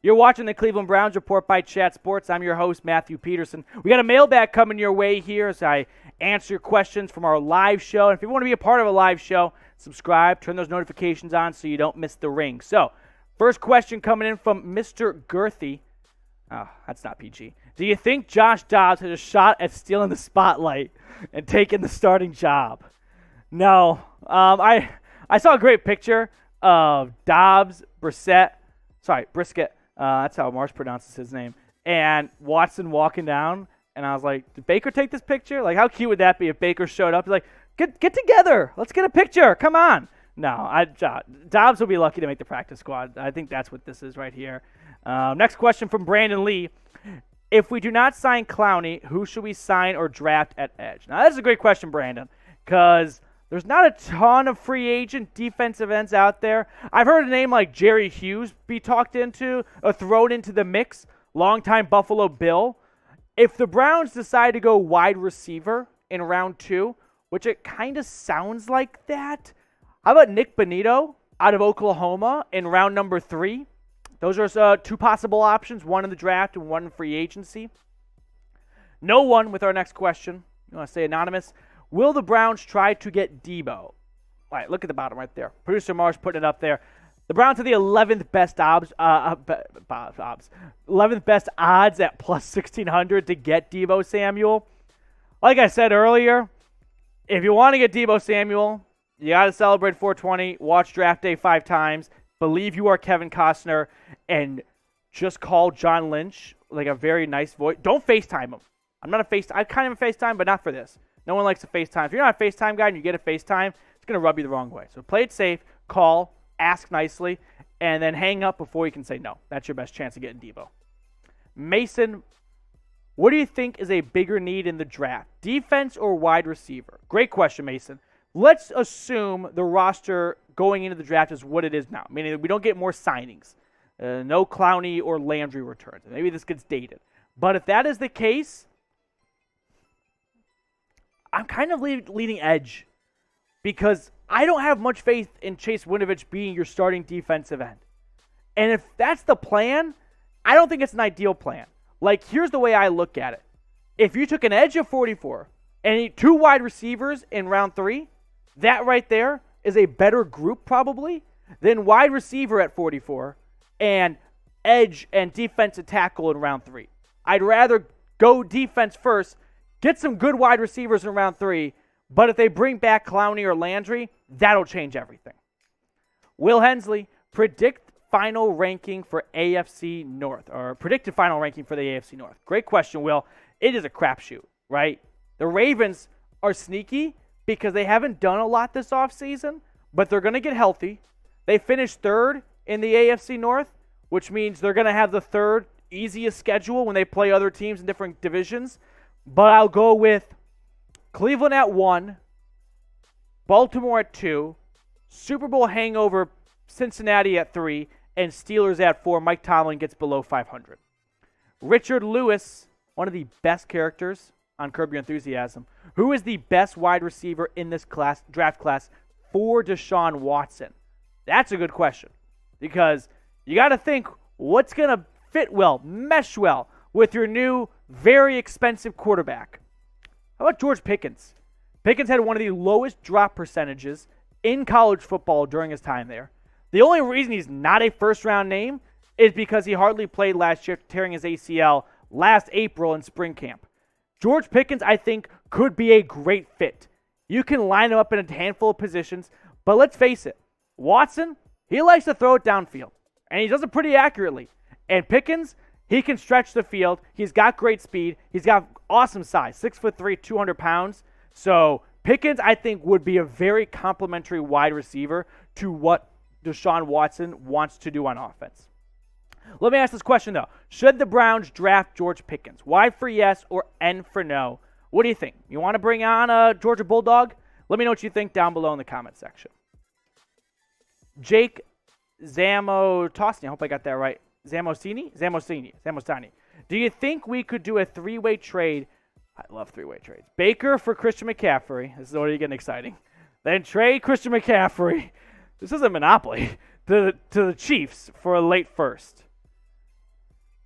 You're watching the Cleveland Browns Report by Chat Sports. I'm your host, Matthew Peterson. We got a mailbag coming your way here as I answer your questions from our live show. And if you want to be a part of a live show, subscribe, turn those notifications on so you don't miss the ring. So, first question coming in from Mr. Girthy. Oh, that's not PG. Do you think Josh Dobbs has a shot at stealing the spotlight and taking the starting job? No. I saw a great picture of Dobbs, Brisket. That's how Marsh pronounces his name. And Watson walking down, and I was like, did Baker take this picture? Like, how cute would that be if Baker showed up? He's like, get together. Let's get a picture. Come on. No, Dobbs will be lucky to make the practice squad. I think that's what this is right here. Next question from Brandon Lee. If we do not sign Clowney, who should we sign or draft at edge? Now, that's a great question, Brandon, because there's not a ton of free agent defensive ends out there. I've heard a name like Jerry Hughes be talked into or thrown into the mix, longtime Buffalo Bill. If the Browns decide to go wide receiver in round 2, which it kind of sounds like that, how about Nick Bonito out of Oklahoma in round number 3? Those are 2 possible options, one in the draft and one in free agency. No one with our next question. You want to say anonymous? Will the Browns try to get Deebo? All right, look at the bottom right there. Producer Marsh putting it up there. The Browns are the 11th best odds, 11th best odds at plus 1,600 to get Deebo Samuel. Like I said earlier, if you want to get Deebo Samuel, you got to celebrate 420, watch Draft Day 5 times, believe you are Kevin Costner, and just call John Lynch like a very nice voice. Don't FaceTime him. I'm kind of a FaceTime, but not for this. No one likes to FaceTime. If you're not a FaceTime guy and you get a FaceTime, it's going to rub you the wrong way. So play it safe, call, ask nicely, and then hang up before you can say no. That's your best chance of getting Deebo. Mason, what do you think is a bigger need in the draft, defense or wide receiver? Great question, Mason. Let's assume the roster going into the draft is what it is now, meaning we don't get more signings. No Clowney or Landry returns. Maybe this gets dated. But if that is the case, I'm kind of leading edge because I don't have much faith in Chase Winovich being your starting defensive end. And if that's the plan, I don't think it's an ideal plan. Like, here's the way I look at it. If you took an edge of 44 and 2 wide receivers in round 3, that right there is a better group probably than wide receiver at 44 and edge and defensive tackle in round 3. I'd rather go defense first, get some good wide receivers in round 3, but if they bring back Clowney or Landry, that'll change everything. Will Hensley, predict final ranking for AFC North, or predicted final ranking for the AFC North. Great question, Will. It is a crapshoot, right? The Ravens are sneaky because they haven't done a lot this offseason, but they're going to get healthy. They finished 3rd in the AFC North, which means they're going to have the 3rd easiest schedule when they play other teams in different divisions. But I'll go with Cleveland at 1, Baltimore at 2, Super Bowl hangover Cincinnati at 3, and Steelers at 4. Mike Tomlin gets below 500. Richard Lewis, one of the best characters on Curb Your Enthusiasm. Who is the best wide receiver in this draft class for Deshaun Watson? That's a good question because you got to think what's going to fit well, mesh well with your new, very expensive quarterback. How about George Pickens? Pickens had one of the lowest drop percentages in college football during his time there. The only reason he's not a first-round name is because he hardly played last year, tearing his ACL last April in spring camp. George Pickens, I think, could be a great fit. You can line him up in a handful of positions, but let's face it, Watson, he likes to throw it downfield, and he does it pretty accurately. And Pickens, he can stretch the field. He's got great speed. He's got awesome size, 6'3", 200 pounds. So Pickens, I think, would be a very complimentary wide receiver to what Deshaun Watson wants to do on offense. Let me ask this question, though. Should the Browns draft George Pickens? Y for yes or N for no? What do you think? You want to bring on a Georgia Bulldog? Let me know what you think down below in the comment section. Jake Zamotosny, I hope I got that right. Zamostani. Do you think we could do a 3-way trade? I love 3-way trades. Baker for Christian McCaffrey. This is already getting exciting. Then trade Christian McCaffrey. This is a monopoly. To the Chiefs for a late first.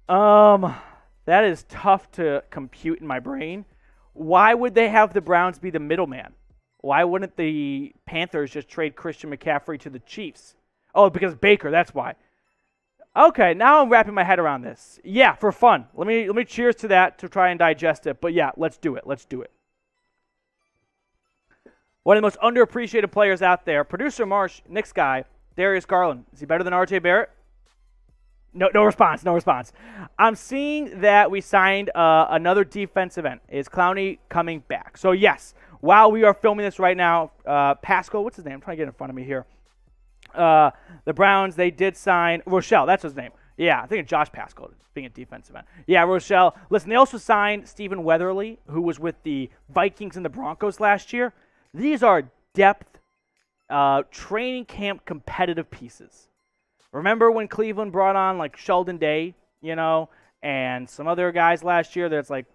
That is tough to compute in my brain. Why would they have the Browns be the middleman? Why wouldn't the Panthers just trade Christian McCaffrey to the Chiefs? Oh, because Baker, that's why. Okay, now I'm wrapping my head around this. Yeah, for fun. Let me cheers to that to try and digest it. But yeah, let's do it. Let's do it. One of the most underappreciated players out there, producer Marsh, Knicks guy, Darius Garland. Is he better than RJ Barrett? No response. No response. I'm seeing that we signed another defensive end. Is Clowney coming back? So yes, while we are filming this right now, Pascal, what's his name? I'm trying to get in front of me here. The Browns, they did sign Rochelle. That's his name. Yeah, I think it's Josh Pascal being a defensive end. Yeah, Rochelle. Listen, they also signed Stephen Weatherly, who was with the Vikings and the Broncos last year. These are depth, training camp competitive pieces. Remember when Cleveland brought on like Sheldon Day, and some other guys last year that's like,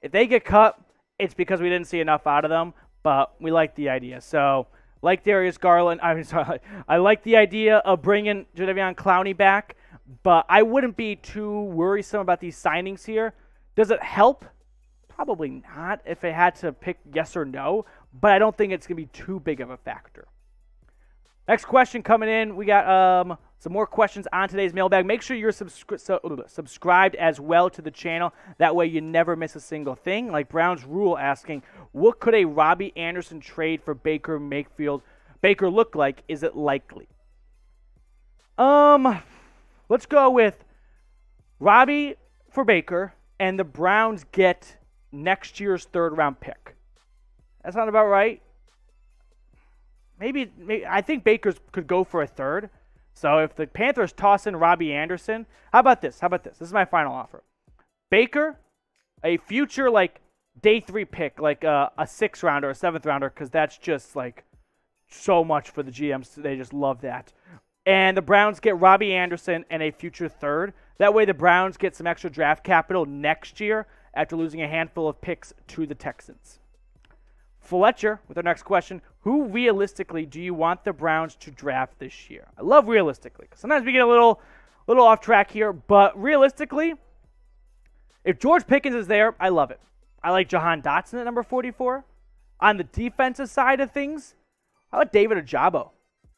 if they get cut, it's because we didn't see enough out of them, but we like the idea. So, like Darius Garland, I like the idea of bringing Jadeveon Clowney back, but I wouldn't be too worrisome about these signings here. Does it help? Probably not if I had to pick yes or no, but I don't think it's going to be too big of a factor. Next question coming in. We got some more questions on today's mailbag. Make sure you're subscribed as well to the channel. That way you never miss a single thing. Like Brown's Rule asking, what could a Robby Anderson trade for Baker Mayfield look like? Is it likely? Let's go with Robby for Baker, and the Browns get next year's third-round pick. That sound about right? Maybe I think Baker could go for a third. So if the Panthers toss in Robby Anderson, how about this? This is my final offer. Baker, a future like day 3 pick, like a 6th rounder, a 7th rounder, because that's just like so much for the GMs. They just love that. And the Browns get Robby Anderson and a future third. That way the Browns get some extra draft capital next year after losing a handful of picks to the Texans. Fletcher, with our next question, who realistically do you want the Browns to draft this year? I love realistically, because sometimes we get a little off track here, but realistically, if George Pickens is there, I love it. I like Jahan Dotson at number 44. On the defensive side of things, I like David Ojabo.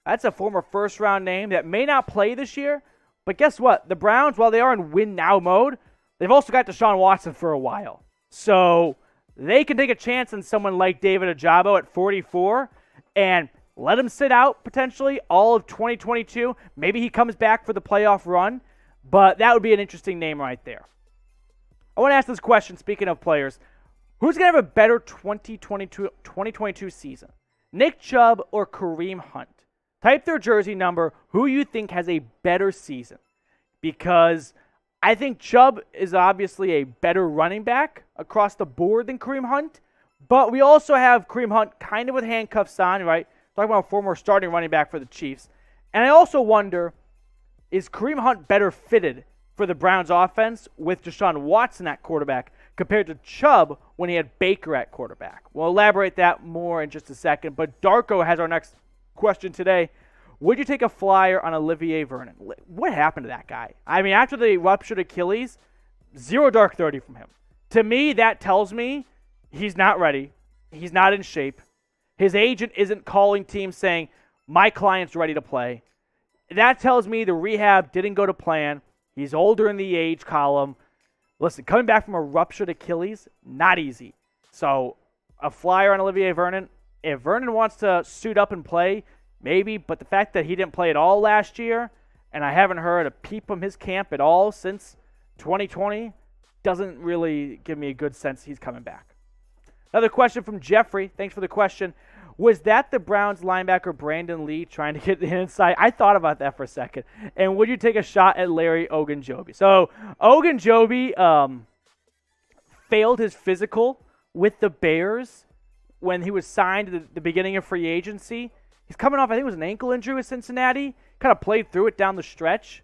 That's a former first-round name that may not play this year, but guess what? The Browns, while they are in win-now mode, they've also got Deshaun Watson for a while. So they can take a chance on someone like David Ojabo at 44 and let him sit out potentially all of 2022. Maybe he comes back for the playoff run, but that would be an interesting name right there. I want to ask this question, speaking of players. Who's going to have a better 2022 season? Nick Chubb or Kareem Hunt? Type their jersey number, who you think has a better season. Because I think Chubb is obviously a better running back across the board than Kareem Hunt. But we also have Kareem Hunt kind of with handcuffs on, right? Talking about a former starting running back for the Chiefs. And I also wonder, is Kareem Hunt better fitted for the Browns offense with Deshaun Watson at quarterback compared to Chubb when he had Baker at quarterback? We'll elaborate that more in just a second. But Darko has our next question today. Would you take a flyer on Olivier Vernon? What happened to that guy? I mean, after the ruptured Achilles, 0 dark 30 from him. To me, that tells me he's not ready. He's not in shape. His agent isn't calling teams saying, my client's ready to play. That tells me the rehab didn't go to plan. He's older in the age column. Listen, coming back from a ruptured Achilles, not easy. So a flyer on Olivier Vernon. If Vernon wants to suit up and play, maybe. But the fact that he didn't play at all last year, and I haven't heard a peep from his camp at all since 2020, doesn't really give me a good sense he's coming back. Another question from Jeffrey. Thanks for the question. Was that the Browns linebacker Brandon Lee trying to get the inside? I thought about that for a second. And would you take a shot at Larry Ogunjobi? So Ogunjobi failed his physical with the Bears when he was signed at the beginning of free agency. He's coming off, I think it was an ankle injury with Cincinnati. Kind of played through it down the stretch.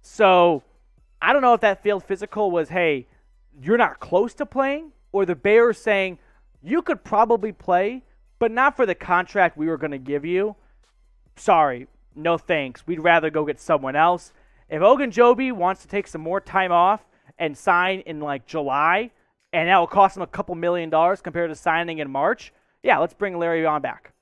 So I don't know if that failed physical was, hey, you're not close to playing, or the Bears saying, you could probably play, but not for the contract we were going to give you. Sorry, no thanks. We'd rather go get someone else. If Ogunjobi wants to take some more time off and sign in like July, and that will cost him a couple $1 million compared to signing in March, yeah, let's bring Le'Veon back.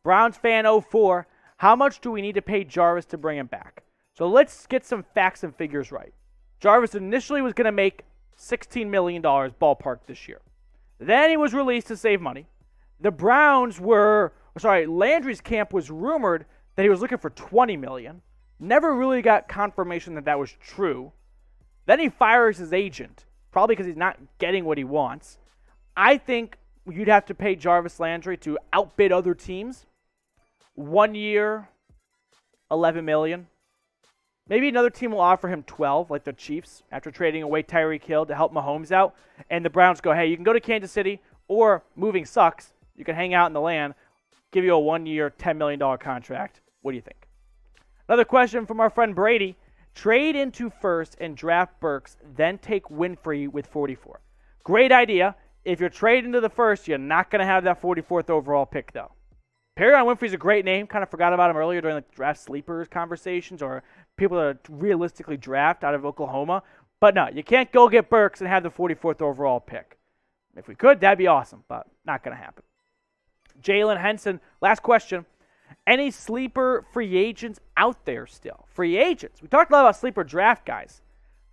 Browns fan 04, how much do we need to pay Jarvis to bring him back? So let's get some facts and figures right. Jarvis initially was going to make $16 million ballpark this year. Then he was released to save money. The Browns Landry's camp was rumored that he was looking for $20 million. Never really got confirmation that that was true. Then he fires his agent, probably because he's not getting what he wants. I think you'd have to pay Jarvis Landry to outbid other teams. 1 year, $11 million. Maybe another team will offer him 12, like the Chiefs, after trading away Tyreek Hill to help Mahomes out. And the Browns go, hey, you can go to Kansas City, or moving sucks. You can hang out in the land, give you a 1 year, $10 million contract. What do you think? Another question from our friend Brady. Trade into first and draft Burks, then take Winfrey with 44. Great idea. If you're trading into the first, you're not going to have that 44th overall pick, though. Perrion Winfrey's a great name. Kind of forgot about him earlier during the draft sleepers conversations or people that realistically draft out of Oklahoma. But no, you can't go get Burks and have the 44th overall pick. If we could, that'd be awesome, but not going to happen. Jalen Henson, last question. Any sleeper free agents out there still? Free agents. We talked a lot about sleeper draft guys.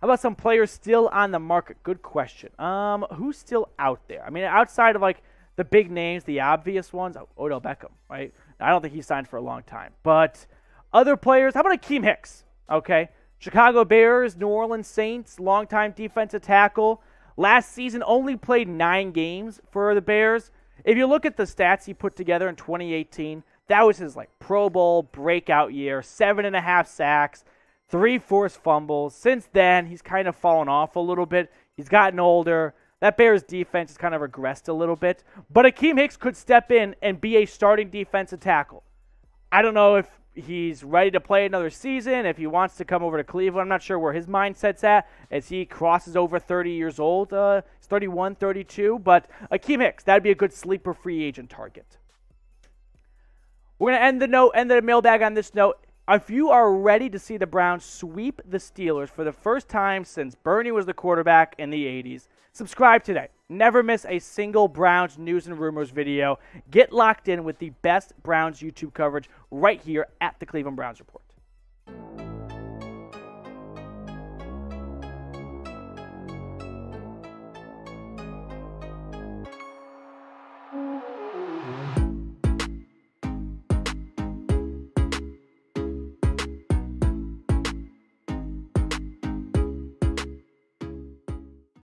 How about some players still on the market? Good question. Who's still out there? I mean, outside of like the big names, the obvious ones, Odell Beckham, right? I don't think he signed for a long time. But other players, how about Akiem Hicks? Okay. Chicago Bears, New Orleans Saints, longtime defensive tackle. Last season only played 9 games for the Bears. If you look at the stats he put together in 2018, that was his like Pro Bowl breakout year, 7.5 sacks, 3 forced fumbles. Since then, he's kind of fallen off a little bit. He's gotten older. That Bears defense has kind of regressed a little bit. But Akiem Hicks could step in and be a starting defensive tackle. I don't know if he's ready to play another season, if he wants to come over to Cleveland. I'm not sure where his mindset's at as he crosses over 30 years old. He's 31, 32. But Akiem Hicks, that'd be a good sleeper free agent target. We're going to end the mailbag on this note. If you are ready to see the Browns sweep the Steelers for the first time since Bernie was the quarterback in the 80s, subscribe today. Never miss a single Browns news and rumors video. Get locked in with the best Browns YouTube coverage right here at the Cleveland Browns Report.